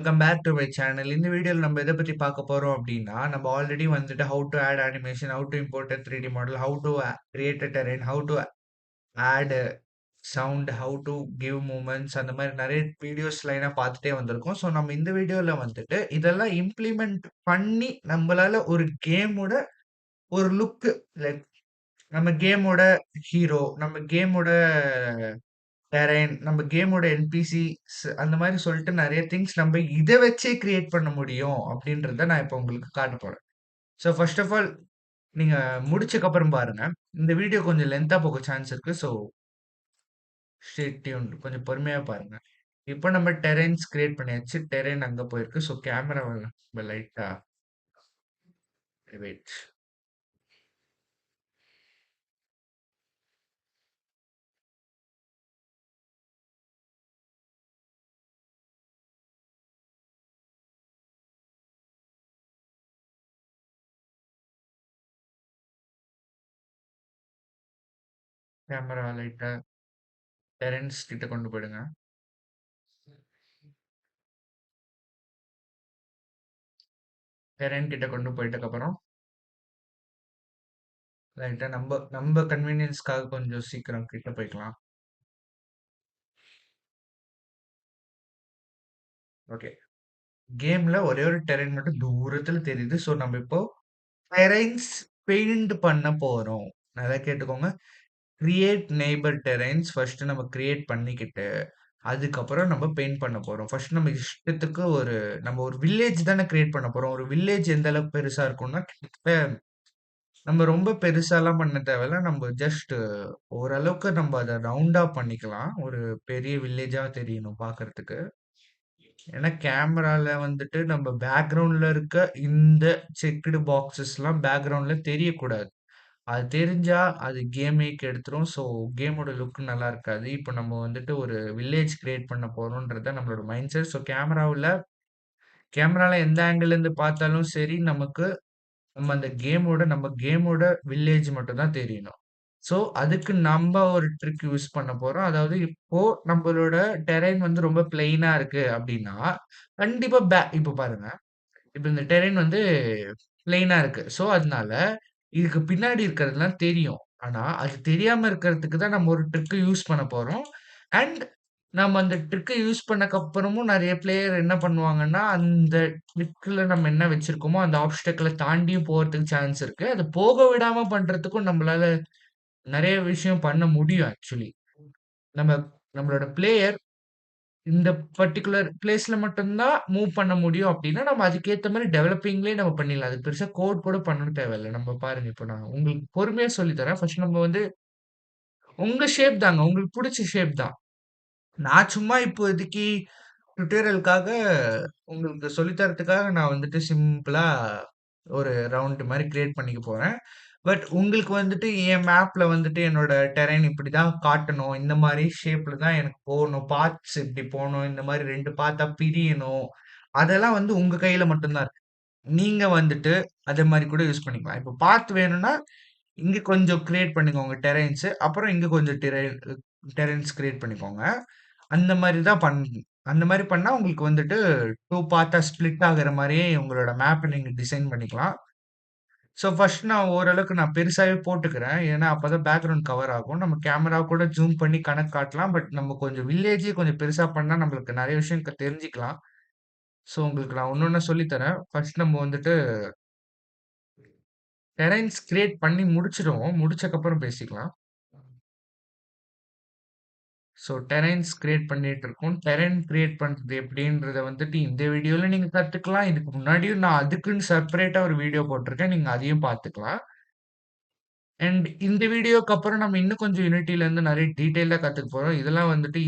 Welcome back to my channel. இந்த வீடியோல நம்ம எத பத்தி பார்க்க போறோம் அப்டின்னா, நம்ம ஆல்ரெடி வந்துட்டு how to add animation, how to import a 3D model, how to create a terrain, how to add sound, how to give movements அந்த மாரி நெறைய வீடியோஸ் லைனா பார்த்துட்டே வந்திருக்கோம். ஸோ நம்ம இந்த வீடியோல வந்துட்டு இதெல்லாம் இம்ப்ளிமெண்ட் பண்ணி நம்மளால ஒரு கேமோட ஒரு லுக் லைக் நம்ம கேமோட ஹீரோ, நம்ம கேமோட டெரெய்ன், நம்ம கேமோட என்பிசிஸ் அந்த மாரி சொல்லிட்டு நெறைய திங்ஸ் நம்ம இத வச்சே கிரியேட் பண்ண முடியும் அப்டின்றத நான் இப்ப உங்களுக்கு காட்டப் போறேன். ஸோ ஃபர்ஸ்ட் ஆஃப் ஆல் நீங்க முடிச்சக்கப்புறம் பாருங்க. இந்த வீடியோ கொஞ்சம் லென்த்தா போக சான்ஸ் இருக்கு. ஸோ ஸ்டே டியூன்ட் கொஞ்சம் பொறுமையா பாருங்க. இப்போ நம்ம டெரெய்ன்ஸ் கிரியேட் பண்ணியாச்சு. டெரெய்ன் அங்க போயிருக்கு. ஸோ கேமராவ நம்ம லைட்டா வெயிட். கேமராவ லைட்டா டெரெய்ன்ஸ் கிட்ட கொண்டு போயிடுங்க. டெரெய்ன் கிட்ட கொண்டு போயிட்டக்கப்புறம் லைட்டா நம்ப கன்வீனியன்ஸ்க்காக கொஞ்சம் சீக்கிரம் கிட்ட போய்க்கலாம். ஓகே. கேம்ல ஒரே ஒரு டெரெய்ன் மட்டும் தூரத்துல தெரியுது. ஸோ நம்ம இப்போ டெரெய்ன்ஸ் பெயிண்ட் பண்ண போறோம். நல்லா கேட்டுக்கோங்க. கிரியேட் நெய்பர் டெரெய்ன்ஸ் ஃபர்ஸ்ட் நம்ம கிரியேட் பண்ணிக்கிட்டு, அதுக்கப்புறம் நம்ம பெயிண்ட் பண்ண போறோம். ஃபர்ஸ்ட் நம்ம இஷ்டத்துக்கு நம்ம ஒரு வில்லேஜ் தானே கிரியேட் பண்ண போறோம். ஒரு வில்லேஜ் எந்த அளவுக்கு பெருசா இருக்கும்னா, கிட்டத்தட்ட நம்ம ரொம்ப பெருசாலாம் பண்ண தேவையில்ல. நம்ம ஜஸ்ட் ஓரளவுக்கு நம்ம அத ரவுண்டா பண்ணிக்கலாம். ஒரு பெரிய வில்லேஜா தெரியணும் பார்க்கறதுக்கு. ஏன்னா கேமரால வந்துட்டு நம்ம பேக்கிரவுண்ட்ல இருக்க இந்த செக்குடு பாக்ஸஸ்லாம் பேக்கிரவுண்ட்ல தெரியக்கூடாது. அது தெரிஞ்சா அது கேமே கெடுத்துரும். ஸோ கேமோட லுக் நல்லா இருக்காது. இப்போ நம்ம வந்துட்டு ஒரு வில்லேஜ் கிரியேட் பண்ண போறோம்ன்றது நம்மளோட மைண்ட் செட். ஸோ கேமரால எந்த ஆங்கிள் இருந்து பார்த்தாலும் சரி, நம்ம கேமோட வில்லேஜ் மட்டும் தான் தெரியணும். ஸோ அதுக்கு நம்ப ஒரு ட்ரிக் யூஸ் பண்ண போறோம். அதாவது இப்போ நம்மளோட டெரெய்ன் வந்து ரொம்ப பிளெயினா இருக்கு அப்டின்னா, கண்டிப்பா இப்ப பாருங்க. இப்ப இந்த டெரெய்ன் வந்து பிளெயினா இருக்கு. ஸோ அதனால இதுக்கு பின்னாடி இருக்கிறதெல்லாம் தெரியும். ஆனா, அது தெரியாம இருக்கிறதுக்கு தான் நம்ம ஒரு ட்ரிக் யூஸ் பண்ண போறோம். அண்ட் நம்ம அந்த ட்ரிக்க யூஸ் பண்ணக்கப்புறமும் நெறைய பிளேயர் என்ன பண்ணுவாங்கன்னா, அந்த ட்ரிக்ல நம்ம என்ன வச்சிருக்கோமோ, அந்த ஆப்ஸ்டக்கிள தாண்டியும் போறதுக்கு சான்ஸ் இருக்கு. அது போக விடாம பண்றதுக்கும் நம்மளால நெறைய விஷயம் பண்ண முடியும் ஆக்சுவலி. நம்ம நம்மளோட பிளேயர் இந்த பர்ட்டிகுலர் பிளேஸ்ல மட்டும் தான் மூவ் பண்ண முடியும் அப்டின்னா, நம்ம அதுக்கேத்த மாரி டெவலப்பிங்லேயே நம்ம பண்ணிடலாம். அதுக்கு பெருசா கோட் கூட பண்ணணும் தேவையில்ல. நம்ம பாருங்க, இப்ப நான் உங்களுக்கு பொறுமையா சொல்லி தரேன். ஃபர்ஸ்ட் நம்ம வந்து உங்க ஷேப் தாங்க. உங்களுக்கு புடிச்ச ஷேப் தான். நான் சும்மா இப்போதைக்கு டுட்டோரியலுக்காக உங்களுக்கு சொல்லி தரதுக்காக நான் வந்துட்டு சிம்பிளா ஒரு ரவுண்ட் மாரி கிரியேட் பண்ணிக்க போறேன். பட் உங்களுக்கு வந்துட்டு என் மேப்ல வந்துட்டு என்னோட டெரெய்ன் இப்படிதான் காட்டணும். இந்த மாரி ஷேப்ல தான் எனக்கு போணும். பாத்ஸ் இப்படி போணும். இந்த மாரி 2 பாத்தா பிரியணும். அதெல்லாம் வந்து உங்க கையில மட்டும் தான் இருக்கு. நீங்க வந்துட்டு அதே மாரி கூட யூஸ் பண்ணிக்கலாம். இப்ப பாத் வேணும்னா, இங்க கொஞ்சம் கிரியேட் பண்ணிக்கோங்க டெரெய்ன்ஸ். அப்புறம் இங்க கொஞ்சம் டெரெய்ன்ஸ் கிரியேட் பண்ணிக்கோங்க. அந்த மாரி தான் அந்த மாரி பண்ணா உங்களுக்கு வந்துட்டு 2 பார்ட்டா ஸ்ப்ளிட் ஆகுற மாரியே உங்களோட மேப்ப நீங்க டிசைன் பண்ணிக்கலாம். ஸோ ஃபர்ஸ்ட் நான் ஓரளவுக்கு பெருசாவே போட்டுக்கிறேன். ஏன்னா, அப்பதான் பேக்கிரவுண்ட் கவர் ஆகும். நம்ம கேமரா கூட ஜூம் பண்ணி கணக்கு காட்டலாம். பட் நம்ம கொஞ்சம் வில்லேஜே கொஞ்சம் பெருசா பண்ணா நம்மளுக்கு நெறைய விஷயம் தெரிஞ்சுக்கலாம். ஸோ உங்களுக்கு நான் ஒண்ணொண்ணா சொல்லி தரேன். ஃபர்ஸ்ட் நம்ம வந்துட்டு டெரைன்ஸ் கிரியேட் பண்ணி முடிச்சுடுவோம். முடிச்சக்கப்புறம் பேசிக்கலாம். ஸோ டெரைன்ஸ் கிரியேட் பண்ணிட்டு இருக்கோம். டெரைன் கிரியேட் பண்றது எப்படின்றத வந்துட்டு இந்த வீடியோல நீங்க கத்துக்கலாம். இதுக்கு முன்னாடியும் நான் அதுக்குன்னு செப்பரேட்டா ஒரு வீடியோ போட்டிருக்கேன். நீங்க அதையும் பார்த்துக்கலாம். அண்ட் இந்த வீடியோக்கு அப்புறம் நம்ம இன்னும் கொஞ்சம் யூனிட்டில இருந்து நெறைய டீட்டெயிலா கத்துக்க போறோம். இதெல்லாம் வந்துட்டு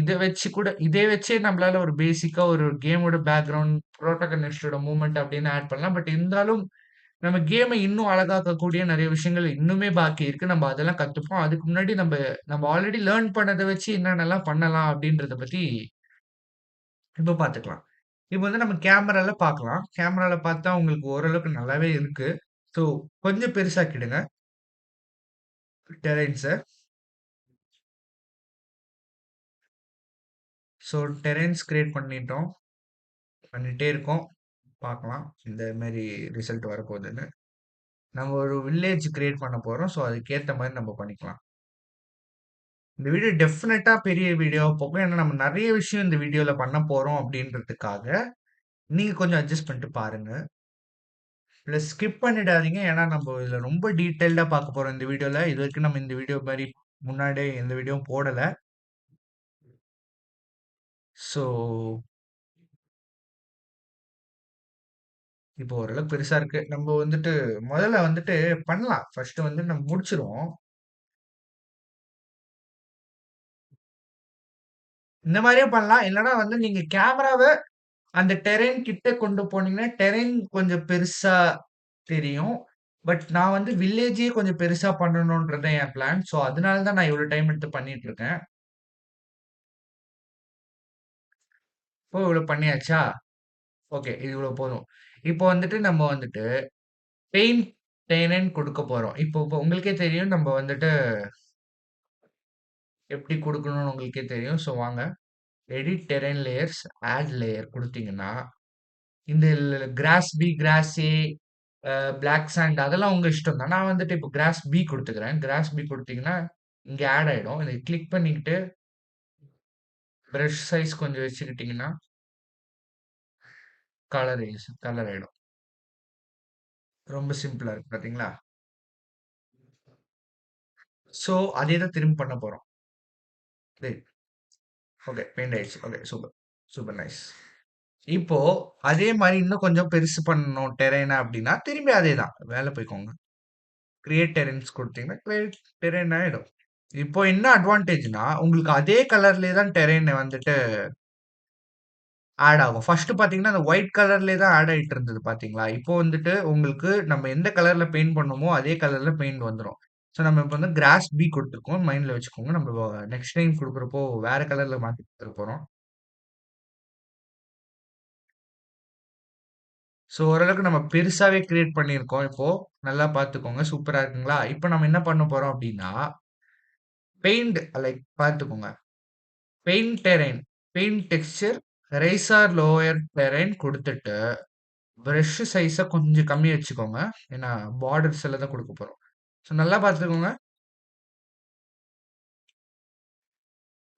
இதை வச்சே நம்மளால ஒரு பேசிக்கா ஒரு கேமோட பேக்கிரவுண்ட், புரோட்டகனிஸ்ட்டோட மூவ்மெண்ட் அப்படின்னு ஆட் பண்ணலாம். பட் இருந்தாலும் நம்ம கேம இன்னும் அழகாக்கக்கூடிய நெறைய விஷயங்கள் இன்னுமே பாக்கி இருக்கு. நம்ம அதெல்லாம் கத்துப்போம். அதுக்கு முன்னாடி நம்ம ஆல்ரெடி லேர்ன் பண்ணத வச்சு என்னென்னலாம் பண்ணலாம் அப்படின்றத பத்தி இப்ப பாத்துக்கலாம். இப்ப வந்து நம்ம கேமரால பாக்கலாம். கேமரால பாத்தா உங்களுக்கு ஓரளவுக்கு நல்லாவே இருக்கு. ஸோ கொஞ்சம் பெருசாக்கிடுங்க டெரைன்ஸ. ஸோ டெரைன்ஸ் கிரியேட் பண்ணிட்டோம். பண்ணிட்டே இருக்கோம். பார்க்கலாம். இந்த மாரி ரிசல்ட் வரப்போகுதுன்னு. நம்ம ஒரு வில்லேஜ் கிரியேட் பண்ண போறோம். ஸோ, அதுக்கேத்த மாரி நம்ம பண்ணிக்கலாம். இந்த வீடியோ டெஃபினட்டா பெரிய வீடியோவா போகும். ஏன்னா, நம்ம நெறைய விஷயம் இந்த வீடியோல பண்ண போறோம் அப்டின்றதுக்காக, நீங்க கொஞ்சம் அட்ஜஸ்ட் பண்ணிட்டு பாருங்க. பிளஸ் ஸ்கிப் பண்ணிடாதீங்க. ஏன்னா, நம்ப இதுல ரொம்ப டீட்டெயில்டா பார்க்க போறோம் இந்த வீடியோல. இதுவரைக்கும் நம்ம இந்த வீடியோ மாரி முன்னாடியே எந்த வீடியோவும் போடல. ஸோ, இப்போ ஓரளவுக்கு பெருசா இருக்கு. நம்ப வந்துட்டு முதல்ல வந்துட்டு பண்ணலாம். ஃபர்ஸ்ட்டு வந்து நம்ம முடிச்சுருவோம். இந்த மாரியும் பண்ணலாம். இல்லன்னா வந்து நீங்க கேமராவ அந்த டெரெய்ன் கிட்ட கொண்டு போனீங்கன்னா, டெரெய்ன் கொஞ்சம் பெருசா தெரியும். பட் நான் வந்து வில்லேஜே கொஞ்சம் பெருசா பண்ணணும்ன்றது தான் என் பிளான். ஸோ, அதனால தான் நான் இவ்ளோ டைம் எடுத்து பண்ணிட்டு இருக்கேன். இப்போ இவ்ளோ பண்ணியாச்சா? ஓகே. இது இவ்ளோ போதும். இப்போ வந்துட்டு நம்ம வந்துட்டு பெயிண்ட் டெரெய்ன் குடுக்க போறோம். இப்போ உங்களுக்கே தெரியும் நம்ம வந்துட்டு எப்படி குடுக்கணும்னு உங்களுக்கே தெரியும். ஸோ வாங்க. Edit terrain layers, add layer குடுத்தீங்கன்னா, இந்த grass B, grass A, black sand அதெல்லாம் உங்க இஷ்டம் தான். நான் வந்துட்டு இப்போ கிராஸ் பி குடுத்துக்கிறேன். கிராஸ் பி குடுத்தீங்கன்னா, இங்க ஆட் ஆயிடும். இத கிளிக் பண்ணிக்கிட்டு, பிரஷ் சைஸ் கொஞ்சம் வச்சுக்கிட்டீங்கன்னா, கலர் ஆயிடும். ரொம்ப சிம்பிளா இருக்கு பார்த்தீங்களா? ஸோ, அதே தான் திரும்ப பண்ண போறோம். ரைட். ஓகே. பெயிண்ட் ஆயிடுச்சு. ஓகே. சூப்பர். Super nice. இப்போ அதே மாரி இன்னும் கொஞ்சம் பெருசு பண்ணணும் டெரெய்ன அப்டின்னா, திரும்பி அதே தான். மேல போய்க்கோங்க. கிரியேட் டெரெய்ன்ஸ் குடுத்தீங்கன்னா, கிரியேட் டெரெய்ன் ஆயிடும். இப்போ என்ன அட்வான்டேஜ்னா, உங்களுக்கு அதே கலர்லயே தான் டெரெய்ன் வந்துட்டு ஆட் ஆகும். ஃபர்ஸ்ட் பார்த்தீங்கன்னா, அந்த ஒயிட் கலர்லயே தான் ஆட் ஆயிட்டு இருந்தது பார்த்தீங்களா? இப்போ வந்துட்டு உங்களுக்கு நம்ம எந்த கலர்ல பெயிண்ட் பண்ணோமோ, அதே கலர்ல பெயிண்ட் வந்துரும். ஸோ நம்ம இப்ப வந்து கிராஸ் பி குடுத்துருக்கோம். மைண்ட்ல வச்சுக்கோங்க. நம்ம நெக்ஸ்ட் டைம் குடுக்குறப்போ வேற கலர்ல மாத்தி குடுத்துற போறோம். ஸோ ஓரளவுக்கு நம்ம பெருசாவே கிரியேட் பண்ணியிருக்கோம் இப்போ. நல்லா பார்த்துக்கோங்க. சூப்பரா இருக்குங்களா? இப்போ நம்ம என்ன பண்ண போறோம் அப்டின்னா, பெயிண்ட் லைக் பார்த்துக்கோங்க. Paint terrain, paint texture, raise or lower terrain குடுத்துட்டு பிரஷ் சைஸ கொஞ்சம் கம்மி வச்சுக்கோங்க. ஏன்னா பார்டர்ஸ்ல தான் குடுக்க போறோம். ஸோ நல்லா பார்த்துக்கோங்க.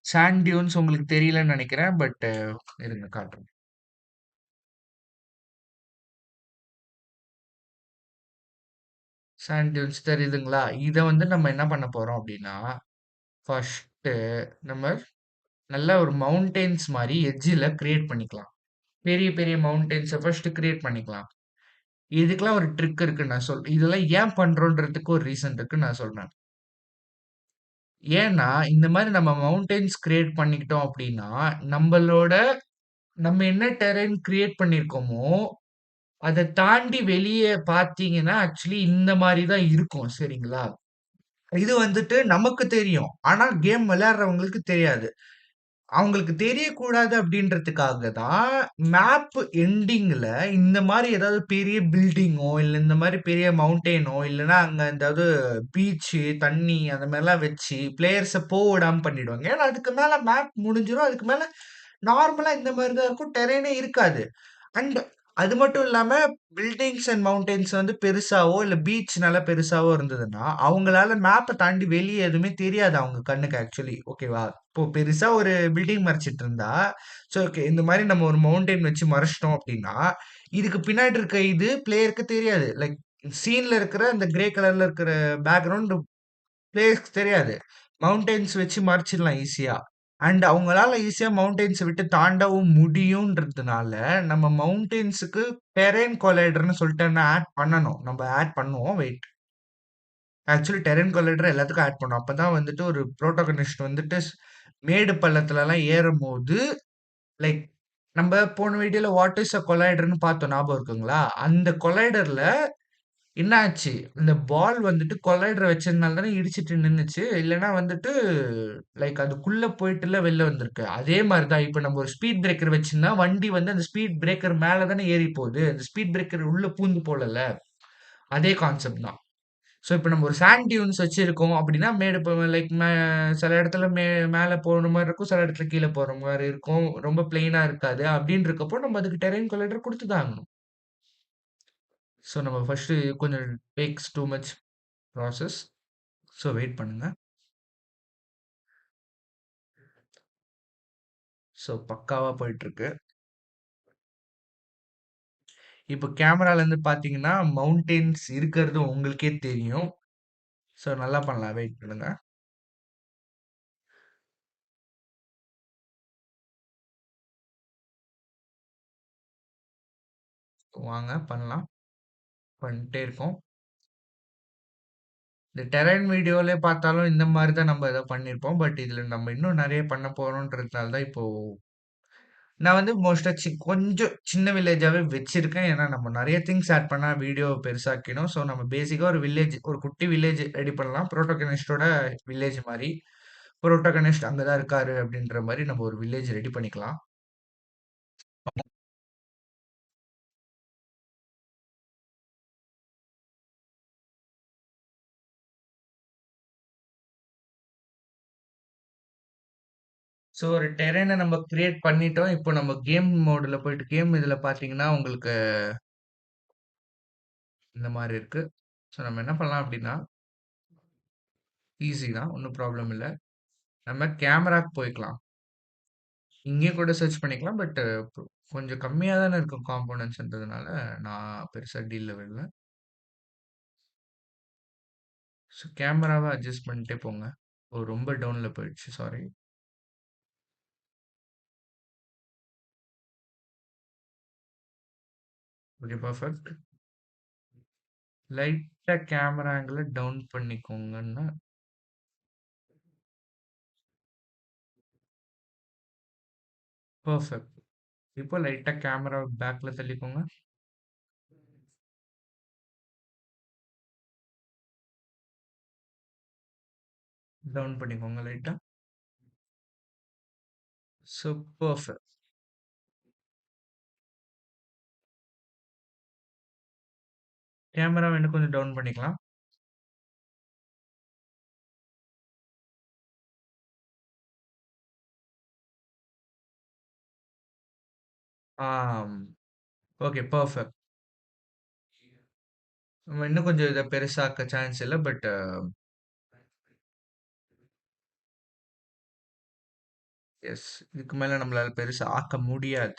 சாண்ட் டியூன்ஸ் உங்களுக்கு தெரியலன்னு நெனைக்கிறேன். பட் இருங்க காட்டுறேன். சாண்ட் டியூன்ஸ் தெரியுதுங்களா? இத வந்து நம்ம என்ன பண்ண போறோம் அப்டின்னா, ஃபர்ஸ்ட்டு நம்ம நல்ல ஒரு மவுண்டெய்ன்ஸ் மாரி எட்ஜ்ல கிரியேட் பண்ணிக்கலாம். பெரிய பெரிய மவுண்டெய்ன்ஸ ஃபர்ஸ்ட்டு கிரியேட் பண்ணிக்கலாம். இதுக்கெல்லாம் ஒரு ட்ரிக் இருக்குன்னு நான் இதெல்லாம் ஏன் பண்றோன்றதுக்கு ஒரு ரீசன் இருக்குன்னு நான் சொல்றேன். ஏன்னா, இந்த மாரி நம்ம மவுண்டெய்ன்ஸ் கிரியேட் பண்ணிக்கிட்டோம் அப்டின்னா, நம்பளோட நம்ம என்ன டெரெய்ன் கிரியேட் பண்ணியிருக்கோமோ, அத தாண்டி வெளிய பார்த்தீங்கன்னா, ஆக்சுவலி இந்த மாரி தான் இருக்கும். சரிங்களா? இது வந்துட்டு நமக்கு தெரியும். ஆனா கேம் விளையாடுறவங்களுக்கு தெரியாது. அவங்களுக்கு தெரியக்கூடாது அப்டின்றதுக்காக தான், மேப் எண்டிங்ல இந்த மாரி ஏதாவது பெரிய பில்டிங்கோ, இல்ல இந்த மாரி பெரிய மவுண்டெய்னோ, இல்லன்னா அங்க ஏதாவது பீச்சு, தண்ணி அந்த மாரிலாம் வச்சு பிளேயர்ஸ விடாம பண்ணிடுவாங்க. ஏன்னா அதுக்கு மேல மேப் முடிஞ்சிரும். அதுக்கு மேல நார்மலா இந்த மாரி தான் இருக்கும். டெரெய்னே இருக்காது. அண்ட் அது மட்டும் இல்லாம பில்டிங்ஸ் அண்ட் மவுண்டெய்ன்ஸ் வந்து பெருசாவோ, இல்ல பீச் நல்லா பெருசாவோ இருந்ததுன்னா, அவங்களால மேப்ப தாண்டி வெளிய எதுவுமே தெரியாது அவங்க கண்ணுக்கு ஆக்சுவலி. ஓகேவா? இப்போ பெருசா ஒரு பில்டிங் மறைச்சிட்டு இருந்தா, சோ ஓகே இந்த மாரி நம்ம ஒரு மவுண்டெயின் வச்சு மறைச்சிட்டோம் அப்டின்னா, இதுக்கு பின்னாடி இருக்க இது பிளேயருக்கு தெரியாது. லைக் சீன்ல இருக்கிற அந்த கிரே கலர்ல இருக்கிற பேக்கிரவுண்ட் பிளேயர்ஸ்க்கு தெரியாது. மவுண்டெயின்ஸ் வச்சு மறைச்சிடலாம் ஈஸியா. அண்ட் அவங்களால ஈஸியா மவுண்டெயின்ஸ விட்டு தாண்டவும் முடியுன்றதுனால, நம்ம மவுண்டெயின்ஸுக்கு டெரெய்ன் கொலைடர்ன்னு சொல்லிட்டு ஒண்ணு ஆட் பண்ணணும். நம்ம ஆட் பண்ணுவோம். வெயிட். ஆக்சுவலி டெரெய்ன் கொலைடர் எல்லாத்துக்கும் ஆட் பண்ணுவோம். அப்பதான் வந்துட்டு ஒரு புரோட்டகனிஸ்ட் வந்துட்டு மேடு பள்ளத்துலலாம் ஏறும்போது, லைக் நம்ம போன வீடியோல வாட் இஸ் அ கொலைடர்ன்னு பார்த்தோம். ஞாபகம் இருக்குங்களா? அந்த கொலைடர்ல என்ன ஆச்சு? இந்த பால் வந்துட்டு கொலைடர வச்சதுனால தானே இடிச்சிட்டு நின்னுச்சு. இல்லன்னா வந்துட்டு லைக் அதுக்குள்ள போயிட்டுல வெளில வந்திருக்கு. அதே மாரி தான் இப்ப நம்ம ஒரு ஸ்பீட் பிரேக்கர் வச்சிருந்தா, வண்டி வந்து அந்த ஸ்பீட் பிரேக்கர் மேல தானே ஏறி போது. அந்த ஸ்பீட் பிரேக்கர் உள்ள பூந்து போலல்ல. அதே கான்செப்ட் தான். ஸோ இப்ப நம்ம ஒரு சாண்ட் டியூன்ஸ் வச்சிருக்கோம் அப்படின்னா, மேடு இப்ப லைக் சில இடத்துல மேல போற மாரி இருக்கும். சில இடத்துல கீழ போற மாரி இருக்கும். ரொம்ப பிளெயினா இருக்காது. அப்படின்னு இருக்கப்போ நம்ம அதுக்கு டெரெய்ன் கொலைடர் குடுத்து தான் ஆகணும். ஸோ நம்ம ஃபர்ஸ்ட்டு கொஞ்சம் takes too much process. So wait பண்ணுங்க. ஸோ பக்காவா போயிட்டுருக்கு. இப்போ கேமராலேருந்து பார்த்தீங்கன்னா, மவுண்டெயின்ஸ் இருக்கிறது உங்களுக்கே தெரியும். ஸோ நல்லா பண்ணலாம். வெயிட் பண்ணுங்க. வாங்க பண்ணலாம். பண்ணிட்டே இருக்கோம். இந்த டெரெய்ன் வீடியோலே பார்த்தாலும் இந்த மாரி தான் நம்ம ஏதோ பண்ணியிருப்போம். பட் இதில நம்ம இன்னும் நெறைய பண்ண போறோம்ன்றதுனால தான் இப்போ நான் வந்து மோஸ்ட்டா கொஞ்சம் சின்ன வில்லேஜாவே வச்சிருக்கேன். ஏன்னா நம்ம நெறைய திங்ஸ் ஆட் பண்ணா வீடியோ பெருசாக்கிடும். ஸோ நம்ம பேசிக்கா ஒரு வில்லேஜ் ஒரு குட்டி வில்லேஜ் ரெடி பண்ணலாம். புரோட்டோகனிஸ்ட்டோட வில்லேஜ் மாரி. புரோட்டோகனிஸ்ட் அங்க தான் இருக்காரு அப்படின்ற மாரி நம்ம ஒரு வில்லேஜ் ரெடி பண்ணிக்கலாம். ஸோ ஒரு டெரெய்ன நம்ம கிரியேட் பண்ணிட்டோம். இப்போ நம்ம கேம் மோடுல போயிட்டு கேம் இதுல பார்த்தீங்கன்னா, உங்களுக்கு இந்த மாரி இருக்கு. ஸோ நம்ம என்ன பண்ணலாம் அப்டின்னா, ஈஸி தான். ஒண்ணும் ப்ராப்ளம் இல்ல. நம்ம கேமராக்கு போய்க்கலாம். இங்கேயும் கூட சர்ச் பண்ணிக்கலாம். பட் கொஞ்சம் கம்மியா தானே இருக்கும் காம்போனன்ட்ஸ்ன்றதுனால, நான் பெருசா டீல்ல விடல. ஸோ கேமராவ அட்ஜஸ்ட் பண்ணிட்டே போங்க. ஓ! ரொம்ப டவுன்ல போயிடுச்சு. சாரி. Okay perfect. லைட்டா கேமரா ஆங்கிள டவுன் பண்ணிக்கோங்கன்னா பெர்ஃபெக்ட். இப்போ லைட்டா கேமராவ பேக்ல தள்ளிக்கோங்க. டவுன் பண்ணிக்கோங்க லைட்டா. So perfect. கேமராவ இன்னும் கொஞ்சம் டவுன் பண்ணிக்கலாம். ஆம். Okay perfect. நம்ம இன்னும் கொஞ்சம் இத பெருசாக்க சான்ஸ் இல்ல. But yes. இதுக்கு மேல நம்மளால பெருசா ஆக்க முடியாது.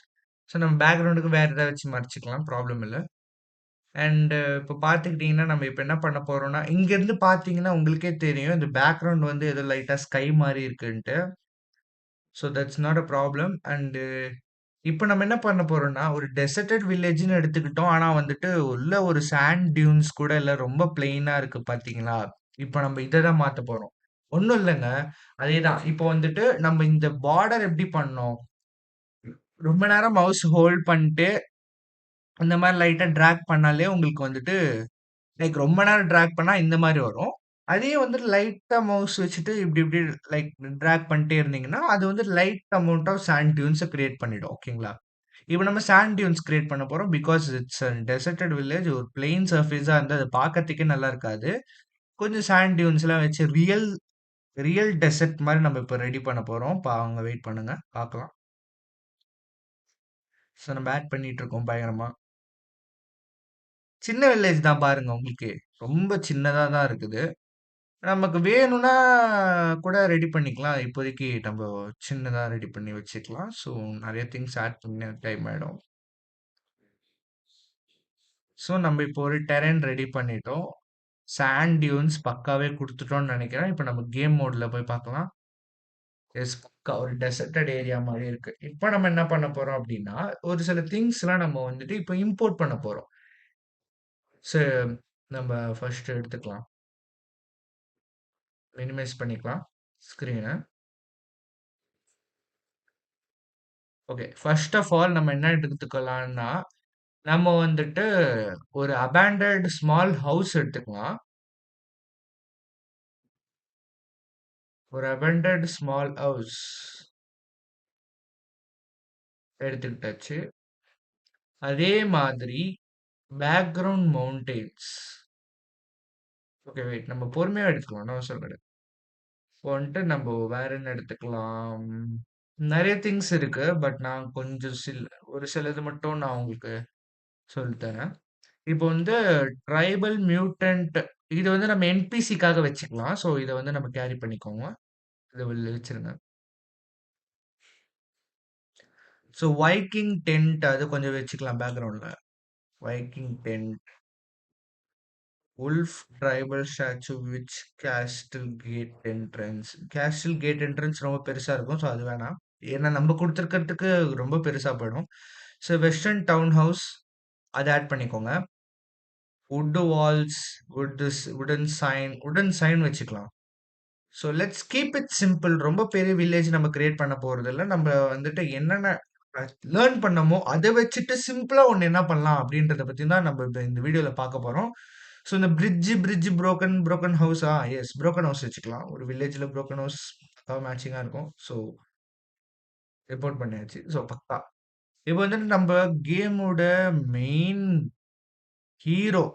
ஸோ நம்ம பேக்கிரவுண்டுக்கு வேற ஏதாவது வச்சு மறைச்சுக்கலாம். ப்ராப்ளம் இல்ல. அண்ட் இப்ப பார்த்துக்கிட்டீங்கன்னா, நம்ம இப்ப என்ன பண்ண போறோம்னா, இங்கருந்து பார்த்தீங்கன்னா உங்களுக்கே தெரியும். இந்த பேக்கிரவுண்ட் வந்து ஏதோ லைட்டா ஸ்கை மாரி இருக்குன்ட்டு. So that's not a problem. And இப்ப நம்ம என்ன பண்ண போறோம்னா, ஒரு டெசர்டட் வில்லேஜ்ன்னு எடுத்துக்கிட்டோம். ஆனா வந்துட்டு உள்ள ஒரு சாண்ட் டியூன்ஸ் கூட இல்ல. ரொம்ப பிளெயினா இருக்கு பார்த்தீங்களா? இப்ப நம்ம இத தான் மாத்த போறோம். ஒண்ணும் இல்லங்க. அதேதான். இப்போ வந்துட்டு நம்ம இந்த பார்டர் எப்படி பண்ணோம்? ரொம்ப நேரம் மவுஸ் ஹோல்ட் பண்ணிட்டு, இந்த மாரி லைட்டா டிராக் பண்ணாலே உங்களுக்கு வந்துட்டு லைக் ரொம்ப நேரம் டிராக் பண்ணா இந்த மாரி வரும். அதே வந்துட்டு லைட்டா மவுஸ் வச்சுட்டு இப்டி இப்டி லைக் டிராக் பண்ணிட்டே இருந்தீங்கன்னா, அது வந்து light amount of sand dunes create பண்ணிடும். ஓகேங்களா? இப்ப நம்ம சாண்ட் டியூன்ஸ் கிரியேட் பண்ண போறோம். Because it's a deserted village. ஒரு பிளெயின் சர்ஃபேஸா இருந்தா அது பார்க்கறதுக்கே நல்லா இருக்காது. கொஞ்சம் சாண்ட் டியூன்ஸ்லாம் வச்சு ரியல் ரியல் டெசர்ட் மாரி நம்ம இப்ப ரெடி பண்ண போறோம். வாங்க வெயிட் பண்ணுங்க. பார்க்கலாம். ஸோ நம்ம ஆட் பண்ணிட்டு இருக்கோம் பயங்கரமா. சின்ன வில்லேஜ் தான் பாருங்க உங்களுக்கு. ரொம்ப சின்னதா தான் இருக்குது. நமக்கு வேணும்னா கூட ரெடி பண்ணிக்கலாம். இப்போதைக்கு நம்ம சின்னதா ரெடி பண்ணி வச்சுக்கலாம். ஸோ நெறைய திங்ஸ் ஆட் பண்ண டைம் ஆயிடும். ஸோ நம்ம இப்போ ஒரு டெரென் ரெடி பண்ணிட்டோம். சாண்ட் டியூன்ஸ் பக்காவே குடுத்துட்டோம்னு நெனைக்கிறேன். இப்ப நம்ம கேம் மோட்ல போய் பார்க்கலாம். எஸ் பக்கா ஒரு டெசர்டட் ஏரியா மாரி இருக்கு. இப்ப நம்ம என்ன பண்ண போறோம் அப்டின்னா, ஒரு சில திங்ஸ்லாம் நம்ம வந்துட்டு இப்ப இம்போர்ட் பண்ண போறோம். ஸோ நம்ம ஃபர்ஸ்ட் எடுத்துக்கலாம். மினிமைஸ் பண்ணிக்கலாம் ஸ்க்ரீன. ஓகே. ஃபர்ஸ்ட் ஆஃப் ஆல் நம்ம என்ன எடுத்துக்கலாம்னா, நம்ம வந்துட்டு ஒரு அபேண்டன்ட் ஸ்மால் ஹவுஸ் எடுத்துக்கலாம். ஒரு அபேண்டன்ட் ஸ்மால் ஹவுஸ் எடுத்துக்கிட்டாச்சு. அதே மாதிரி பேக்கிரவுண்ட் மவுண்டெயின்ஸ். ஓகே வெயிட் நம்ம பொறுமையா எடுத்துக்கலாம். நோ அவசரம் கிடையாது. இப்போ வந்துட்டு நம்ம வேற என்ன எடுத்துக்கலாம்? நெறைய திங்ஸ் இருக்கு. பட் நான் கொஞ்சம் ஒரு சிலது மட்டும் நான் உங்களுக்கு சொல்லி தரேன். இப்போ வந்து ட்ரைபல் மியூட்டன்ட் இது வந்து நம்ம என்பிசிக்காக வச்சுக்கலாம். ஸோ இத வந்து நம்ம கேரி பண்ணிக்கோங்க. இத உள்ள வச்சுருங்க. ஸோ வைக்கிங் டென்ட் அது கொஞ்சம் வச்சுக்கலாம் பேக்கிரவுண்ட்ல. Viking tent, wolf tribal statue which castle gate entrance. Castle gate entrance ரொம்ப பெருசா இருக்கும். ஸோ அது வேணாம். ஏன்னா நம்ம குடுத்துருக்கிறதுக்கு ரொம்ப பெருசா போயிடும். ஸோ வெஸ்டர்ன் டவுன் ஹவுஸ் அத ஆட் பண்ணிக்கோங்க. வுட் வால்ஸ், வுடன் சைன் வச்சுக்கலாம். So let's keep it simple. ரொம்ப பெரிய வில்லேஜ் நம்ம கிரியேட் பண்ண போறதில்ல. நம்ம வந்துட்டு என்னென்ன லேர்ன் பண்ணமோ, அத வச்சுட்டு சிம்பிளா ஒண்ணு என்ன பண்ணலாம் அப்படின்றத பத்தி தான் நம்ம இப்ப இந்த வீடியோல பார்க்க போறோம். ஸோ இந்த பிரிட்ஜ் புரோக்கன் ஹவுஸா? எஸ் புரோக்கன் ஹவுஸ் வச்சுக்கலாம். ஒரு வில்லேஜ்ல புரோக்கன் ஹவுஸ் மேட்சிங்கா இருக்கும். ஸோ ரிப்போர்ட் பண்ணியாச்சு. ஸோ பக்கா. இப்போ வந்துட்டு நம்ம கேமோட மெயின் ஹீரோ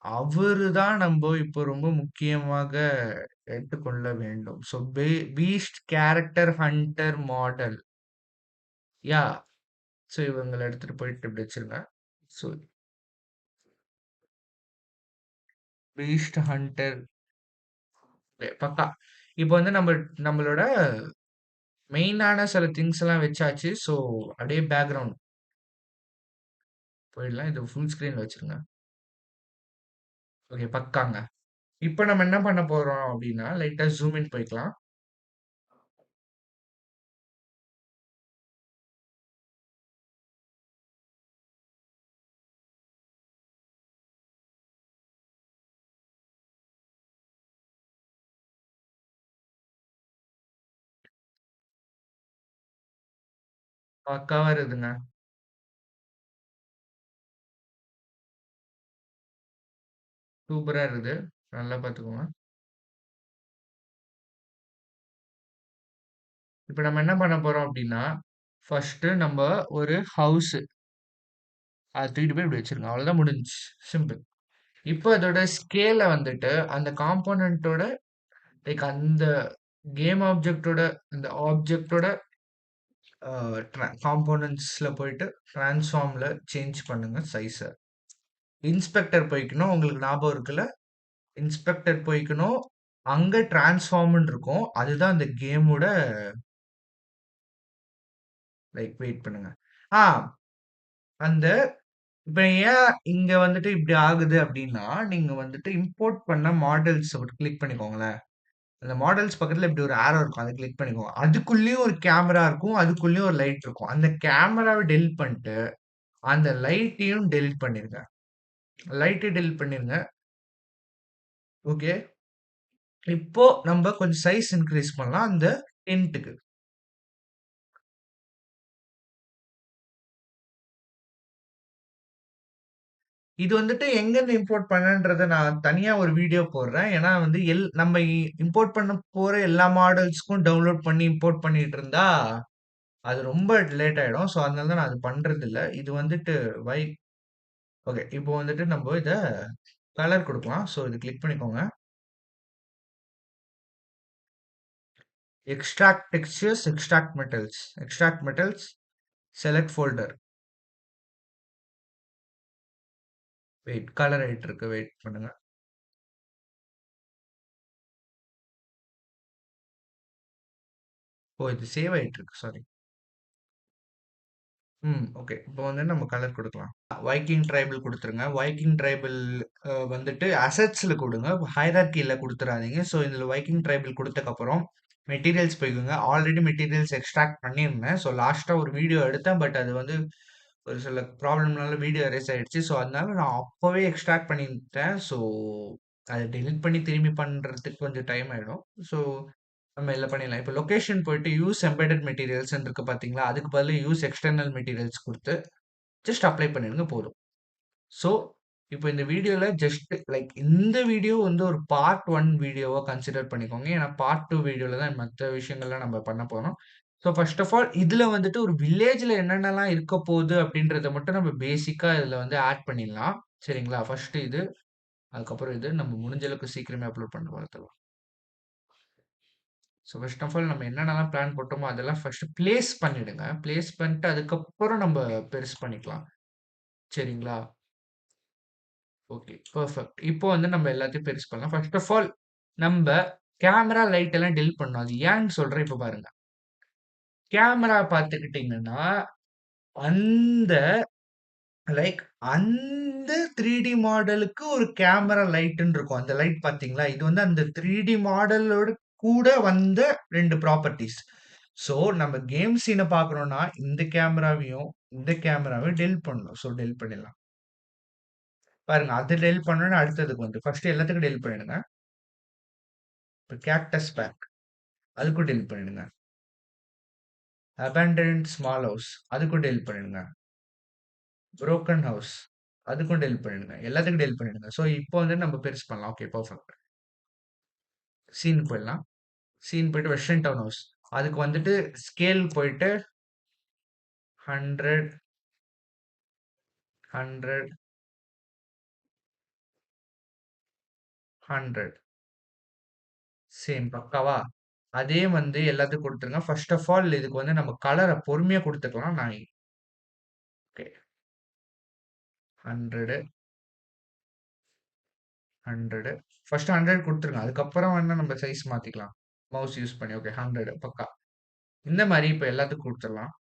அவரு தான் நம்ப இப்போ ரொம்ப முக்கியமாக எடுத்துக்கொள்ள வேண்டும். So beast character hunter model. Yeah! So இவங்கள எடுத்துட்டு போயிட்டு இப்படி வச்சிருங்க. ஸோ பீஸ்ட் ஹண்டர் பக்கா. இப்போ வந்து நம்மளோட மெயினான சில திங்ஸ் எல்லாம் வச்சாச்சு. ஸோ அப்படியே பேக்கிரவுண்ட் போயிடலாம். இது ஃபுல் ஸ்க்ரீன்ல வச்சிருங்க. ஓகே பக்காங்க. இப்போ நம்ம என்ன பண்ண போறோம் அப்படின்னா, லைட்டா ஜூம் இன் போய்க்கலாம். பக்காவா இருக்குதுங்க. சூப்பரா இருக்குது. நல்லா பார்த்துக்கோங்க. இப்ப நம்ம என்ன பண்ண போறோம் அப்படின்னா, ஃபர்ஸ்ட்டு நம்ப ஒரு ஹவுஸ் அத தூக்கிட்டு போய் இப்படி வச்சிருங்க. அவ்வளவுதான் முடிஞ்சுச்சு. சிம்பிள். இப்போ அதோட ஸ்கேல வந்துட்டு அந்த காம்போனன்ட்டோட லைக் அந்த கேம் ஆப்ஜெக்ட்டோட அந்த ஆப்ஜெக்ட்டோட காம்போனன்ட்ஸ்ல போயிட்டு ட்ரான்ஸ்ஃபார்ம்ல சேஞ்ச் பண்ணுங்க சைஸ. இன்ஸ்பெக்டர் போய்க்கணும். உங்களுக்கு ஞாபகம் இருக்குல்ல? இன்ஸ்பெக்டர் போய்க்கணும். அங்க ட்ரான்ஸ்ஃபார்ம்ன்னு இருக்கும். அதுதான் அந்த கேமோட லைக் வெயிட் பண்ணுங்க. ஆ அந்த இப்ப ஏன் இங்க வந்துட்டு இப்படி ஆகுது அப்படின்னா, நீங்க வந்துட்டு இம்போர்ட் பண்ண மாடல்ஸ் கிளிக் பண்ணிக்கோங்களேன். அந்த மாடல்ஸ் பக்கத்துல இப்படி ஒரு ஆரோ இருக்கும். அத கிளிக் பண்ணிக்கோங்க. அதுக்குள்ளேயும் ஒரு கேமரா இருக்கும். அதுக்குள்ளேயும் ஒரு லைட் இருக்கும். அந்த கேமராவ டெலீட் பண்ணிட்டு, அந்த லைட்டையும் டெலீட் பண்ணிருங்க. லைட்ட டெலீட் பண்ணிருங்க. ஓகே. இப்போ நம்ப கொஞ்சம் சைஸ் இன்கிரீஸ் பண்ணலாம். அந்த டென்ட்டுக்கு. இது வந்துட்டு எங்கருந்து இம்போர்ட் பண்ணேன்றத நான் தனியா ஒரு வீடியோ போடுறேன். ஏன்னா வந்து நம்ம இம்போர்ட் பண்ண போற எல்லா மாடல்ஸ்க்கும் டவுன்லோட் பண்ணி இம்போர்ட் பண்ணிட்டு இருந்தா, அது ரொம்ப லேட் ஆயிடும். ஸோ அதனால தான் நான் அது பண்றதில்ல. இது வந்துட்டு வை ஓகே. இப்போ வந்துட்டு நம்ப இத கலர் குடுக்கலாம். ஸோ இது கிளிக் பண்ணிக்கோங்க. Extract textures, extract metals, select folder. Wait colour ஆயிட்டு இருக்கு. வெயிட் பண்ணுங்க. ஓ! இது சேவ் ஆயிட்டு இருக்கு. சாரி. ஓகே. இப்போ வந்து நம்ம கலர் குடுக்கலாம். வைக்கிங் ட்ரைபல் குடுத்துருங்க. வைக்கிங் ட்ரைபல் வந்துட்டு அசெட்ஸ்ல குடுங்க. ஹைரார்க்கில குடுத்துறாதீங்க. ஸோ இதுல வைக்கிங் ட்ரைபல் குடுத்ததுக்கப்புறம் மெட்டீரியல்ஸ் போய்க்கோங்க. ஆல்ரெடி மெட்டீரியல்ஸ் எக்ஸ்ட்ராக்ட் பண்ணியிருந்தேன். ஸோ லாஸ்ட்டா ஒரு வீடியோ எடுத்தேன். பட் அது வந்து ஒரு சில ப்ராப்ளம்னால வீடியோ எரேஸ் ஆயிடுச்சு. ஸோ அதனால நான் அப்பவே எக்ஸ்ட்ராக்ட் பண்ணிட்டேன். ஸோ அத டெலீட் பண்ணி திரும்பி பண்றதுக்கு கொஞ்சம் டைம் ஆயிடும். ஸோ நம்ம இதுல பண்ணிடலாம். இப்போ லொகேஷன் போயிட்டு யூஸ் எம்பெடட் மெட்டீரியல்ஸ்ன்னு இருக்கு பார்த்தீங்களா? அதுக்கு பதிலா யூஸ் எக்ஸ்டர்னல் மெட்டீரியல்ஸ் குடுத்து ஜஸ்ட் அப்ளை பண்ணிருங்க போதும். ஸோ, இப்போ இந்த வீடியோல ஜஸ்ட் லைக் இந்த வீடியோ வந்து ஒரு பார்ட் 1 வீடியோவா கன்சிடர் பண்ணிக்கோங்க. ஏன்னா பார்ட் 2 வீடியோல தான் மத்த விஷயங்கள்லாம் நம்ம பண்ண போறோம். ஸோ ஃபர்ஸ்ட் ஆஃப் ஆல் இதுல வந்துட்டு ஒரு வில்லேஜ்ல என்னென்னலாம் இருக்க போகுது அப்படின்றத மட்டும் நம்ம பேசிக்கா இதுல வந்து ஆட் பண்ணிடலாம். சரிங்களா? ஃபர்ஸ்ட் இது. அதுக்கப்புறம் இது நம்ம முடிஞ்ச அளவுக்கு சீக்கிரமே அப்லோட் பண்ண பார்த்துக்கலாம். ஸோ ஃபர்ஸ்ட் ஆஃப் ஆல் நம்ம என்னென்னலாம் பிளான் போட்டோமோ அதெல்லாம் ஃபர்ஸ்ட் பிளேஸ் பண்ணிடுங்க. பிளேஸ் பண்ணிட்டு அதுக்கப்புறம் நம்ம பெருசு பண்ணிக்கலாம். சரிங்களா? ஓகே. பெர்ஃபெக்ட். இப்போ வந்து நம்ம எல்லாத்தையும் பெருசு பண்ணலாம். ஃபர்ஸ்ட் ஆஃப் ஆல் நம்ப கேமரா, லைட் எல்லாம் டெலீட் பண்ணணும். அது ஏன்னு சொல்றேன் இப்ப பாருங்க. கேமரா பார்த்துக்கிட்டீங்கன்னா, அந்த லைக் அந்த 3டி மாடலுக்கு ஒரு கேமரா லைட்ன்னு இருக்கும். அந்த லைட் பார்த்தீங்களா? இது வந்து அந்த 3டி மாடலோட கூட வந்த 2 ப்ராப்பர்ட்டீஸ். ஸோ நம்ம கேம் சீன பார்க்குறோம்னா, இந்த கேமராவையும், இந்த கேமராவையும் டெலீட் பண்ணணும். ஸோ டெலீட் பண்ணிடலாம். பாருங்க அது டெலீட் பண்ணோம்னா அடுத்ததுக்கு வந்து ஃபர்ஸ்ட் எல்லாத்துக்கும் டெலீட் பண்ணிடுங்க. இப்ப கேக்டஸ் பேக் அதுக்கும் டெலீட் பண்ணிடுங்க. அபாண்டன்ட் ஸ்மால் ஹவுஸ் அதுக்கும் டெலீட் பண்ணிடுங்க. புரோக்கன் ஹவுஸ் அதுக்கும் டெலீட் பண்ணிடுங்க. எல்லாத்துக்கும் டெலீட் பண்ணிடுங்க. ஸோ இப்போ வந்து நம்ம பெருசு பண்ணலாம். Okay perfect. சீன் போயிடலாம். சீன் போயிட்டு வெஸ்டர்ன் டவுன் ஹவுஸ். அதுக்கு வந்துட்டு ஸ்கேல் போயிட்டு 100, 100, 100. சேம் பக்காவா? அதே வந்து எல்லாத்துக்கும் குடுத்துருங்க. ஃபர்ஸ்ட் ஆஃப் ஆல் இதுக்கு வந்து நம்ம கலர பொறுமையா குடுத்துக்கலாம். நான் ஓகே 100, 100. ஃபர்ஸ்ட் 100 குடுத்துருங்க. அதுக்கப்புறம் வேணா நம்ம சைஸ் மாத்திக்கலாம். மவுஸ் யூஸ் பண்ணி. ஓகே 100 பக்கா. இந்த மாரி இப்ப எல்லாத்துக்கும் குடுத்துடலாம்.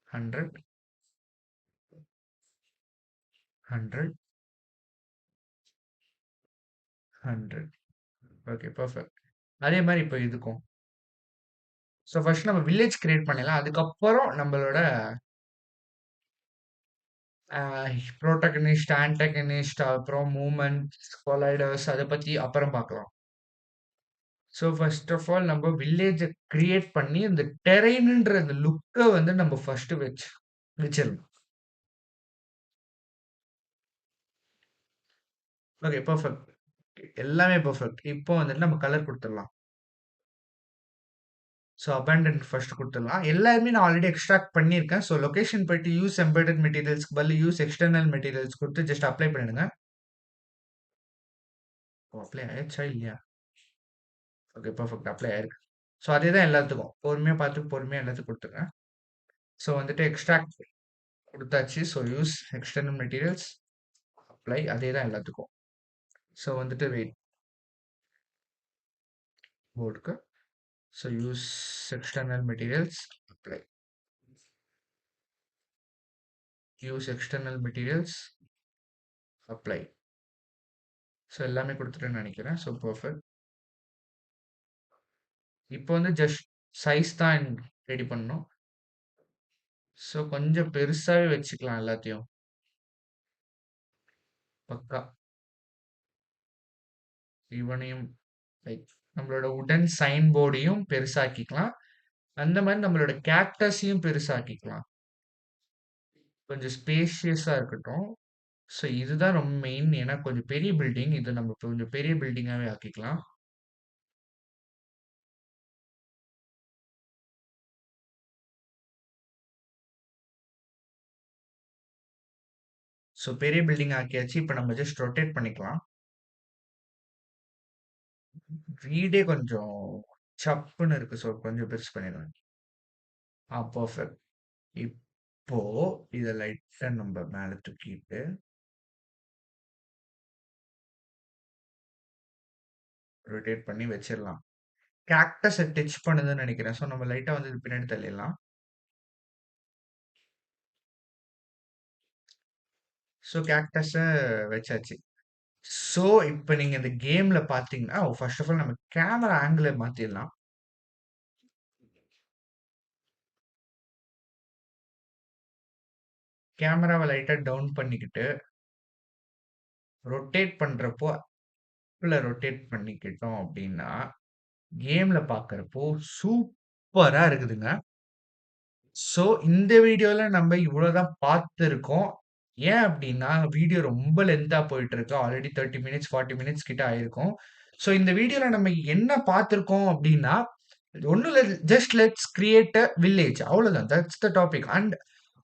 100, 100, 100. Okay perfect. அதே மாரி இப்ப இதுக்கும். ஸோ ஃபர்ஸ்ட் நம்ம வில்லேஜ் கிரியேட் பண்ணிடலாம். அதுக்கப்புறம் நம்மளோட புரோட்டகனிஸ்ட், ஆன்டகனிஸ்ட் அப்புறம் மூவ்மெண்ட்ஸ், கொலைடர்ஸ் அத பத்தி அப்புறம் பார்க்கலாம். ஸோ ஃபர்ஸ்ட் ஆஃப் ஆல் நம்ம வில்லேஜ கிரியேட் பண்ணி அந்த டெரெய்ன்ன்ற அந்த லுக்க வந்து நம்ம ஃபர்ஸ்ட் வச்சிரணும். Okay perfect. எல்லாமே பெர்ஃபெக்ட். இப்போ வந்துட்டு நம்ம கலர் குடுத்துடலாம். ஸோ அபாண்டன்ட் ஃபர்ஸ்ட் குடுத்துடலாம். எல்லாமே நான் ஆல்ரெடி எக்ஸ்ட்ராக்ட் பண்ணியிருக்கேன். ஸோ லொகேஷன் போயிட்டு யூஸ் எம்பெடட் மெட்டீரியல்ஸ்க்கு பதிலா யூஸ் எக்ஸ்டர்னல் மெட்டீரியல்ஸ் குடுத்து ஜஸ்ட் அப்ளை பண்ணிடுங்க. ஓ! அப்ளை ஆயிருச்சா இல்லையா? Okay perfect. அப்ளை ஆயிருக்கு. ஸோ அதே தான் எல்லாத்துக்கும். பொறுமையா பார்த்து பொறுமையா எல்லாத்துக்கும் குடுத்துருங்க. ஸோ வந்துட்டு எக்ஸ்ட்ராக்ட் குடுத்தாச்சு. So use external materials, apply அதே தான் எல்லாத்துக்கும். ஸோ வந்துட்டு வெயிட் போர்டுக்கு. So use external materials, apply. Use external materials, apply. So எல்லாமே குடுத்துட்டேன்னு நெனைக்கிறேன். So perfect. இப்போ வந்து ஜஸ்ட் சைஸ் தான் ரெடி பண்ணணும். ஸோ கொஞ்சம் பெருசாவே வச்சுக்கலாம் எல்லாத்தையும். பக்கா. இவனையும் லைக் நம்மளோட உடன் சைன் போர்டையும் பெருசாக்கிக்கலாம். அந்த மாரி நம்மளோட கேக்டஸையும் பெருசாக்கிக்கலாம். கொஞ்சம் ஸ்பேஷியஸா இருக்கட்டும். ஸோ இதுதான் ரொம்ப மெயின். ஏன்னா கொஞ்சம் பெரிய பில்டிங். இது நம்ம கொஞ்சம் பெரிய பில்டிங்காவே ஆக்கிக்கலாம். ஸோ பெரிய பில்டிங் ஆக்கியாச்சு. இப்ப நம்ம ஜஸ்ட் ரொட்டேட் பண்ணிக்கலாம். வீடே கொஞ்சம் சப்புன்னு இருக்கு. ஸோ கொஞ்சம் பெருசு பண்ணிடலாம். பெர்ஃபெக்ட். இப்போ இத லைட்டா நம்ம மேல தூக்கிட்டு ரொட்டேட் பண்ணி வச்சிரலாம். கேக்டஸ டச் பண்ணுதுன்னு நெனைக்கிறேன். ஸோ நம்ம லைட்டா வந்து இது பின்னாடி தள்ளிடலாம். ஸோ கேக்டஸ வச்சாச்சு. ஸோ இப்ப நீங்க இந்த கேம்ல பார்த்தீங்கன்னா, ஃபர்ஸ்ட் ஆஃப் ஆல் நம்ம கேமரா ஆங்கில மாத்திடலாம். கேமராவ லைட்டா டவுன் பண்ணிக்கிட்டு, ரொட்டேட் பண்றப்போ அப்ல ரொட்டேட் பண்ணிக்கிட்டோம் அப்டின்னா, கேம்ல பார்க்கறப்போ சூப்பரா இருக்குதுங்க. ஸோ இந்த வீடியோல நம்ம இவ்வளோ தான் பார்த்துருக்கோம். ஏன் அப்டின்னா, வீடியோ ரொம்ப லென்த்தா போயிட்டுருக்கு. ஆல்ரெடி 30 மினிட்ஸ், 40 மினிட்ஸ் கிட்ட ஆயிருக்கும். ஸோ இந்த வீடியோல நம்ம என்ன பார்த்துருக்கோம் அப்டின்னா, ஒண்ணும் இல்ல just let's create a village அவ்வளோதான். That's the topic. அண்ட்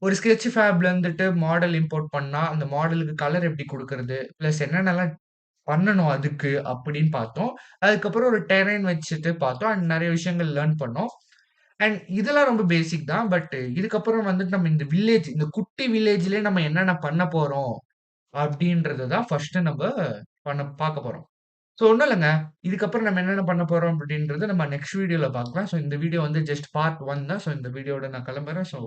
ஒரு ஸ்கெட்ச் ஃபேப்ல இருந்துட்டு மாடல் இம்போர்ட் பண்ணா, அந்த மாடலுக்கு கலர் எப்படி குடுக்கறது? பிளஸ் என்னென்னலாம் பண்ணணும் அதுக்கு அப்படின்னு பார்த்தோம். அதுக்கப்புறம் ஒரு டெரைன் வச்சுட்டு பார்த்தோம். அண்ட் நெறைய விஷயங்கள் லேர்ன் பண்ணோம். அண்ட் இதெல்லாம் ரொம்ப பேசிக் தான். பட் இதுக்கப்புறம் வந்துட்டு நம்ம இந்த வில்லேஜ் இந்த குட்டி வில்லேஜ்லயே நம்ம என்னென்ன பண்ண போறோம்? அப்படின்றத தான் ஃபர்ஸ்ட்டு நம்ப பார்க்க போறோம். ஸோ ஒண்ணும் இல்லங்க. இதுக்கப்புறம் நம்ம என்னென்ன பண்ண போறோம் அப்படின்றத நம்ம நெக்ஸ்ட் வீடியோல பார்க்கலாம். ஸோ இந்த வீடியோ வந்து ஜஸ்ட் பார்ட் 1 தான். ஸோ இந்த வீடியோவோட நான் கிளம்புறேன். ஸோ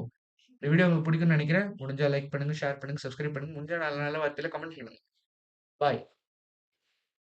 இந்த வீடியோ உங்களுக்கு பிடிக்கும்னு நெனைக்கிறேன். முடிஞ்சா லைக் பண்ணுங்க, ஷேர் பண்ணுங்க, சப்ஸ்கிரைப் பண்ணுங்க. முடிஞ்சா நல்ல நல்ல வார்த்தையில கமெண்ட் பண்ணுங்க. பாய்.